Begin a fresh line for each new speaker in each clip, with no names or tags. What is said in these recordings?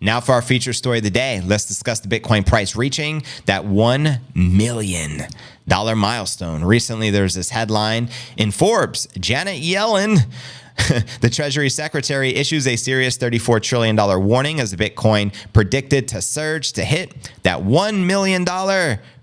Now for our feature story of the day, let's discuss the Bitcoin price reaching that $1 million milestone. Recently, there's this headline in Forbes. Janet Yellen, the Treasury Secretary, issues a serious $34 trillion warning as the Bitcoin predicted to surge to hit that $1 million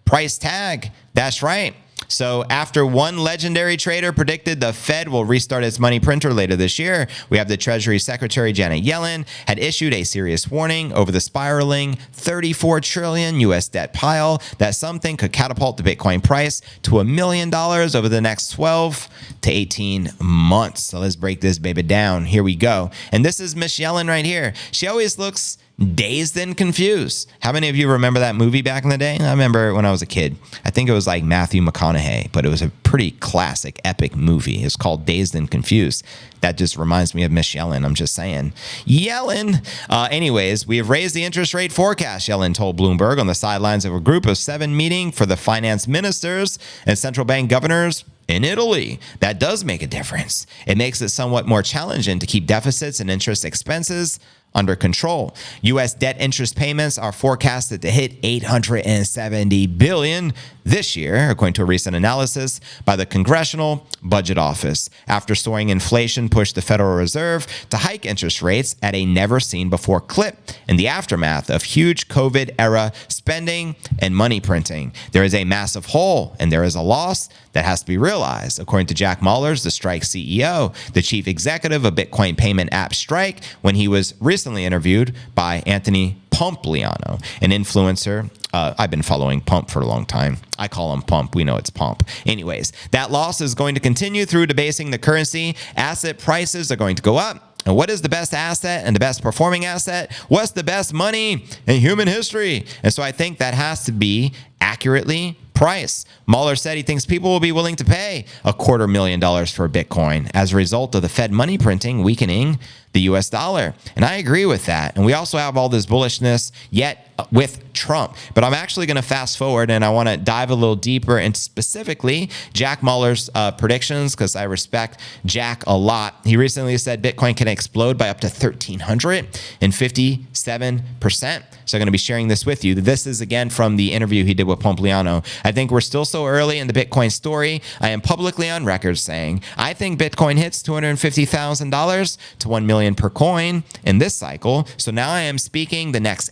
price tag. That's right. So after one legendary trader predicted the Fed will restart its money printer later this year, we have the Treasury Secretary Janet Yellen had issued a serious warning over the spiraling $34 trillion US debt pile that something could catapult the Bitcoin price to $1 million over the next 12 to 18 months. So let's break this baby down. Here we go. And this is Miss Yellen right here. She always looks dazed and confused. How many of you remember that movie back in the day? I remember when I was a kid. I think it was like Matthew McConaughey, but it was a pretty classic, epic movie. It's called Dazed and Confused. That just reminds me of Miss Yellen. I'm just saying. Yellen. Anyways, we have raised the interest rate forecast, Yellen told Bloomberg on the sidelines of a group of 7 meeting for the finance ministers and central bank governors in Italy. That does make a difference. It makes it somewhat more challenging to keep deficits and interest expenses under control. U.S. debt interest payments are forecasted to hit $870 billion this year, according to a recent analysis by the Congressional Budget Office, after soaring inflation pushed the Federal Reserve to hike interest rates at a never-seen-before clip in the aftermath of huge COVID-era spending and money printing. There is a massive hole, and there is a loss that has to be realized, according to Jack Mallers, the Strike CEO, the chief executive of Bitcoin payment app Strike, when he was recently interviewed by Anthony Pompliano, an influencer. I've been following Pump for a long time. I call him Pump. We know it's Pump. Anyways, that loss is going to continue through debasing the currency. Asset prices are going to go up. And what is the best asset and the best performing asset? What's the best money in human history? And so I think that has to be accurately priced. Mahler said he thinks people will be willing to pay $250,000 for Bitcoin as a result of the Fed money printing weakening the US dollar. And I agree with that. And we also have all this bullishness yet with Trump. But I'm actually going to fast forward and I want to dive a little deeper into specifically Jack Mallers' predictions, because I respect Jack a lot. He recently said Bitcoin can explode by up to 1,357%. So I'm going to be sharing this with you. This is again from the interview he did with Pompliano. I think we're still so early in the Bitcoin story. I am publicly on record saying I think Bitcoin hits $250,000 to $1 million per coin in this cycle. So now I am speaking the next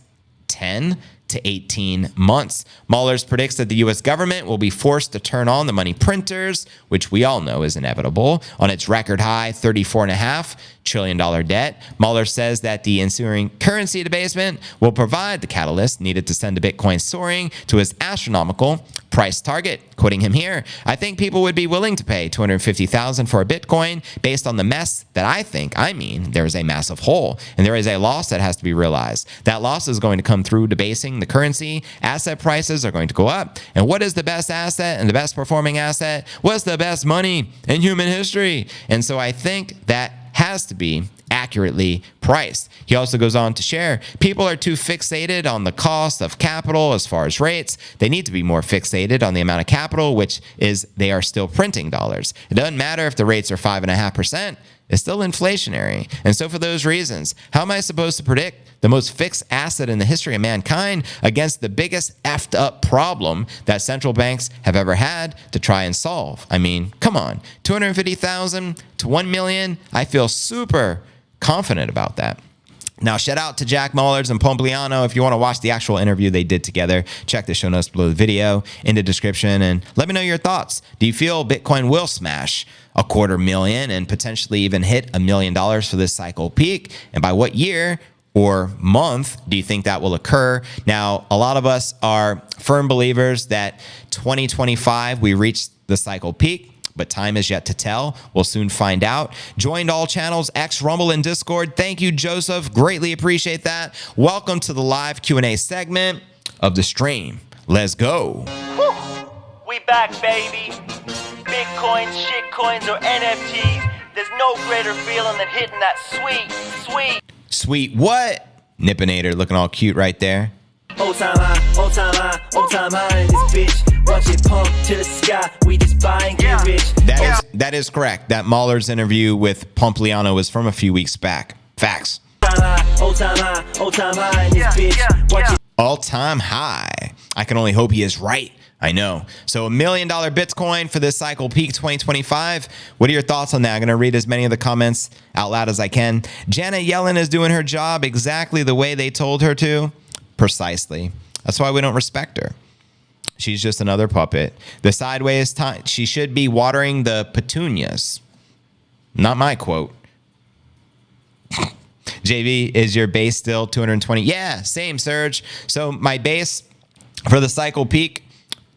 10 to 18 months. Mallers predicts that the U.S. government will be forced to turn on the money printers, which we all know is inevitable, on its record high $34.5 trillion debt. Mahler says that the ensuing currency debasement will provide the catalyst needed to send the Bitcoin soaring to its astronomical price target. Quoting him here, I think people would be willing to pay $250,000 for a Bitcoin based on the mess that I mean, there is a massive hole and there is a loss that has to be realized. That loss is going to come through debasing the currency. Asset prices are going to go up. And what is the best asset and the best performing asset? What's the best money in human history? And so I think that has to be accurately priced. He also goes on to share, people are too fixated on the cost of capital as far as rates. They need to be more fixated on the amount of capital, which is they are still printing dollars. It doesn't matter if the rates are 5.5%. It's still inflationary. And so for those reasons, how am I supposed to predict the most fixed asset in the history of mankind against the biggest effed up problem that central banks have ever had to try and solve? I mean, come on, 250,000 to 1 million. I feel super confident about that. Now, shout out to Jack Mallers and Pompliano. If you want to watch the actual interview they did together, check the show notes below the video in the description and let me know your thoughts. Do you feel Bitcoin will smash $250,000 and potentially even hit $1 million for this cycle peak? And by what year or month do you think that will occur? Now, a lot of us are firm believers that 2025 we reached the cycle peak, but time is yet to tell. We'll soon find out. Joined all channels, X, Rumble, and Discord. Thank you, Joseph. Greatly appreciate that. Welcome to the live Q&A segment of the stream. Let's go.
Woo. We back, baby. Bitcoins, shitcoins, or NFTs. There's no greater feeling than hitting that
Sweet what? Nippinator looking all cute right there.
Old time high in this bitch. Watch it pump to the sky. We just buy and get rich.
That is correct. That Mahler's interview with Pompliano was from a few weeks back. Facts.
time high, all time high in this bitch. Watch it.
All-time high. I can only hope he is right. I know. So $1 million Bitcoin for this cycle peak 2025. What are your thoughts on that? I'm going to read as many of the comments out loud as I can. Janet Yellen is doing her job exactly the way they told her to. Precisely. That's why we don't respect her. She's just another puppet. The sideways time. She should be watering the petunias. Not my quote. JV, is your base still 220? Yeah, same, Serge. So my base for the cycle peak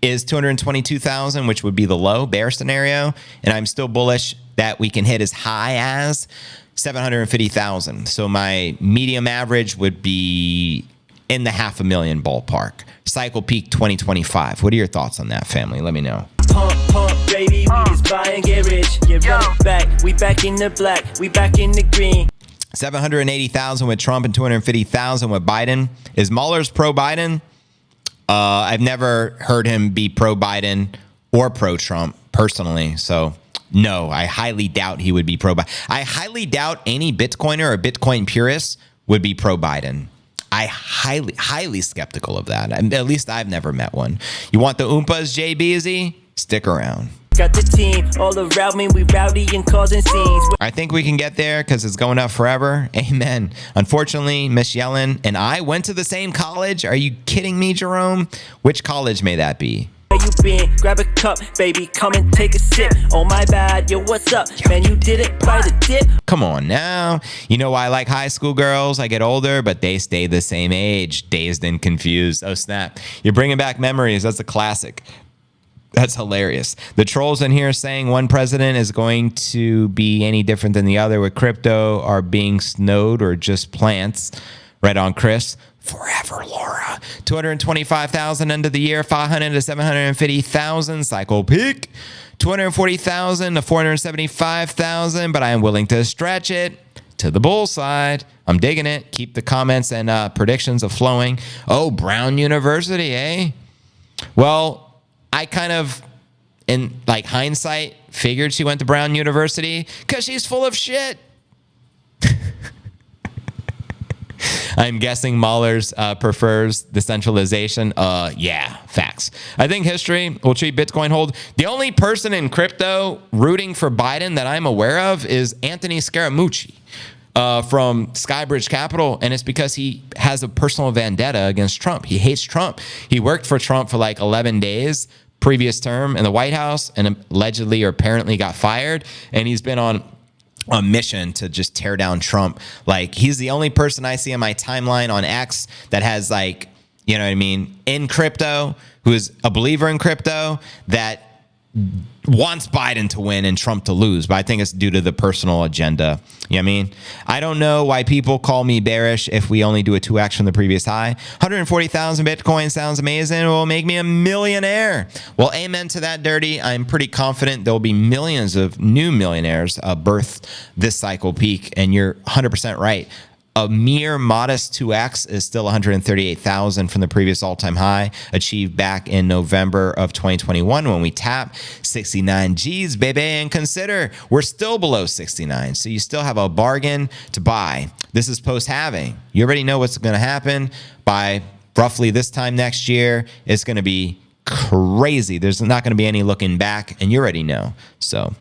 is 222,000, which would be the low bear scenario. And I'm still bullish that we can hit as high as 750,000. So my medium average would be in the 500,000 ballpark. Cycle peak 2025. What are your thoughts on that, family? Let me know.
Pump, baby, we just buy and get rich. Yeah, run it back. We back in the black. We back in the green.
780,000 with Trump and 250,000 with Biden. Is Mueller's pro-Biden? I've never heard him be pro-Biden or pro-Trump personally. So no, I highly doubt he would be pro-Biden. I highly doubt any Bitcoiner or Bitcoin purist would be pro-Biden. I highly skeptical of that. At least I've never met one. You want the Oompas, JBZ? Stick around.
Got the team all around me, we rowdy and causing scenes.
I think we can get there because it's going up forever. Amen. Unfortunately, Miss Yellen and I went to the same college. Are you kidding me, Jerome? Which college may that be?
Where you been? Grab a cup, baby, come and take a sip. Oh my bad, yo, what's up? Man, you did it by the dip.
Come on now. You know why I like high school girls? I get older, but they stay the same age. Dazed and confused. Oh, snap. You're bringing back memories. That's a classic. That's hilarious. The trolls in here saying one president is going to be any different than the other with crypto are being snowed or just plants. Right on, Chris. Forever, Laura. 225,000 end of the year, 500 to 750,000 cycle peak, 240,000 to 475,000. But I am willing to stretch it to the bull side. I'm digging it. Keep the comments and predictions of flowing. Oh, Brown University, eh? Well, I kind of, in like hindsight, figured she went to Brown University because she's full of shit. I'm guessing Mueller's prefers decentralization. Yeah, facts. I think history will treat Bitcoin hold. The only person in crypto rooting for Biden that I'm aware of is Anthony Scaramucci from Skybridge Capital, and it's because he has a personal vendetta against Trump. He hates Trump. He worked for Trump for like 11 days previous term in the White House and allegedly or apparently got fired, and he's been on a mission to just tear down Trump. Like, he's the only person I see on my timeline on X that has, like, you know what I mean, in crypto, who is a believer in crypto, that wants Biden to win and Trump to lose. But I think it's due to the personal agenda. You know what I mean? I don't know why people call me bearish if we only do a 2x from the previous high. 140,000 Bitcoin sounds amazing. It will make me a millionaire. Well, amen to that, Dirty. I'm pretty confident there will be millions of new millionaires birthed this cycle peak. And you're 100% right. A mere modest 2x is still 138,000 from the previous all-time high achieved back in November of 2021 when we tapped 69 G's, baby. And consider we're still below 69, so you still have a bargain to buy. This is post-halving. You already know what's going to happen by roughly this time next year. It's going to be crazy. There's not going to be any looking back, and you already know. So